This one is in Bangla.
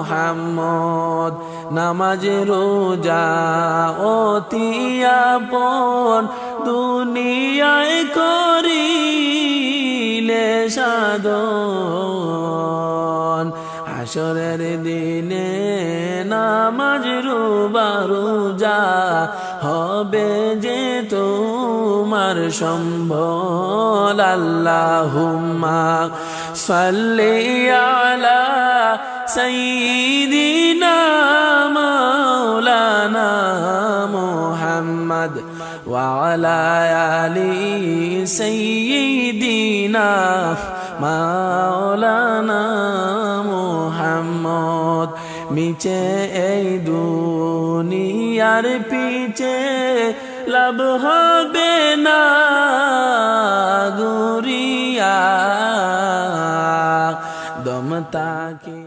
মোহাম্মদ। নামাজ রোজা অতি আপন, দুনিয়ায় করিলে সাধন। হাসরের দিনে নামাজ রোজা হবে যে তোমার সম্বল। আল্লাহুম্মা সাল্লি আলা সাইয়্যিদিনা মাওলানা মুহাম্মদ ওয়া আলা আলি সাইয়্যিদিনা মাওলানা মুহাম্মদ। মিছে এই দুনিয়ার পিছে লাভ হবে না গুরিয়া, দম তাকে